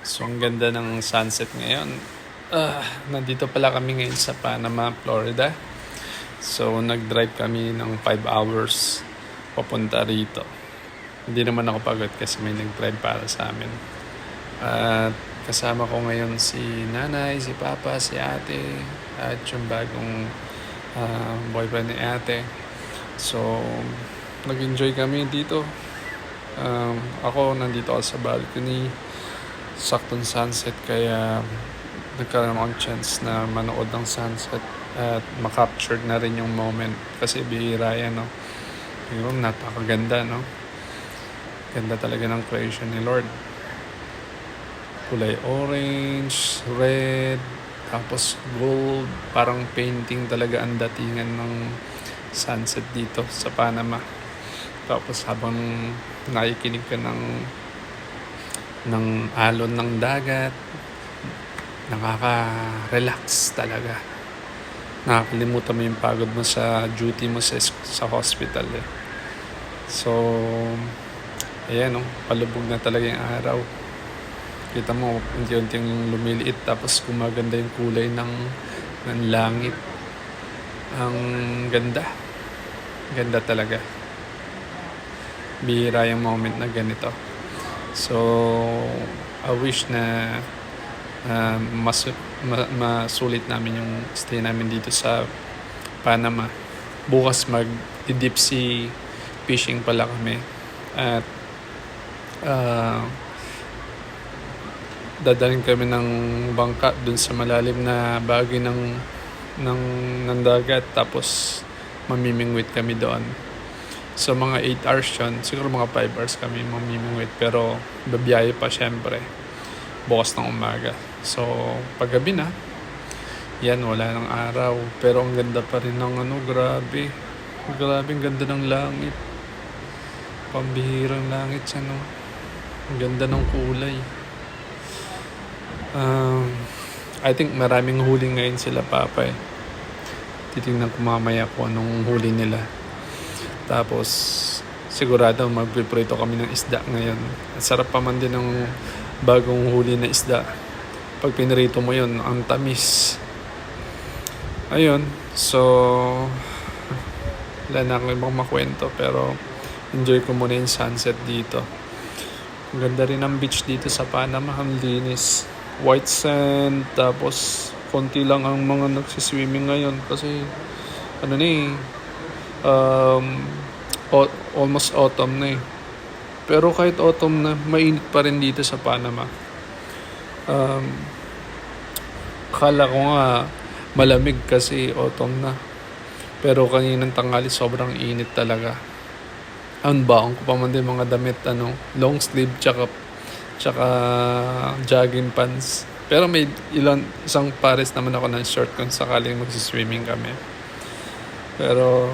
So, ang ganda ng sunset ngayon. Nandito pala kami ngayon sa Panama, Florida. So, nag-drive kami ng 5 hours papunta rito. Hindi naman ako pagod kasi may nag-drive para sa amin. At kasama ko ngayon si nanay, si papa, si ate, at yung bagong boyfriend ni ate. So, nag-enjoy kami dito. Ako nandito ako sa balcony, saktong sunset, kaya nagkaroon akong chance na manood ng sunset at makapture na rin yung moment kasi bihira yan, no? Yung napakaganda, no? Ganda talaga ng creation ni Lord. Kulay orange, red, tapos gold, parang painting talaga ang datingan ng sunset dito sa Panama. Tapos habang nakikinig ka ng alon ng dagat, nakaka-relax talaga. Nakakalimutan mo yung pagod mo sa duty mo sa hospital, eh. So, ayan, no? Palubog na talaga yung araw. Kita mo, unti-unting lumiliit, tapos gumaganda yung kulay ng langit. Ang ganda. Ganda talaga. Bihira yung moment na ganito. So, I wish na masulit namin yung stay namin dito sa Panama. Bukas mag-deep sea fishing pala kami. At dadalhin kami ng bangka dun sa malalim na bahagi ng dagat, tapos mamimingwit kami doon. So mga 8 hours yun, siguro mga 5 hours kami mamimingwit, pero babiyahe pa syempre bukas ng umaga. So paggabi na yan, wala ng araw, pero ang ganda pa rin ng grabe ang ganda ng langit. Pambihirang langit siya, no? Ang ganda ng kulay. I think maraming huli ngayon sila papa, eh. Titingnan ko mamaya kung anong huli nila. Tapos sigurado magpiprito kami ng isda ngayon. Sarap pa man din ng bagong huli na isda. Pag pinirito mo yun, ang tamis. Ayun, so wala na akong ibang makwento, pero enjoy ko muna yung sunset dito. Ang ganda rin ng beach dito sa Panama, ang linis. White sand, tapos konti lang ang mga nagsiswimming ngayon kasi almost autumn na, eh. Pero kahit autumn na, mainit pa rin dito sa Panama. Akala ko nga malamig kasi autumn na, pero kaninang tanghali sobrang init talaga. Ang baong ko pa man din mga damit, long sleeve tsaka jogging pants. Pero may isang pares naman ako ng short kung sakaling magsiswimming kami. Pero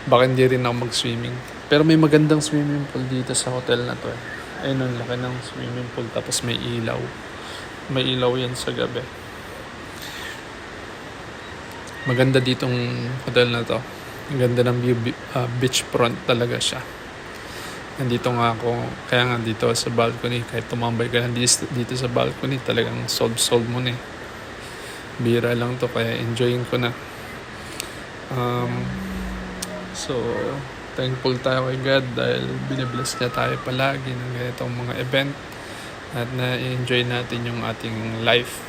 baka hindi rin ako mag-swimming. Pero may magandang swimming pool dito sa hotel na to, eh. Ayun, ang laki ng swimming pool, tapos may ilaw. May ilaw yan sa gabi. Maganda ditong hotel na to. Ang ganda ng view, beachfront talaga siya. Nandito nga ako, kaya nga dito sa balcony, kahit tumambay ka lang dito sa balcony, talagang solve mo na, eh. Bira lang to, kaya enjoying ko na. So, thankful tayo kay God dahil binibless niya tayo palagi ng ganitong mga event at na-enjoy natin yung ating life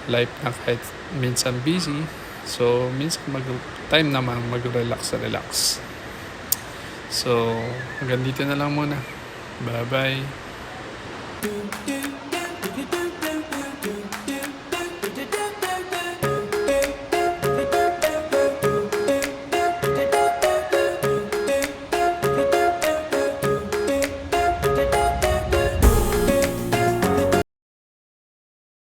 na kahit minsan busy. So, minsan time naman mag-relax. So, hanggang dito na lang muna. Bye-bye.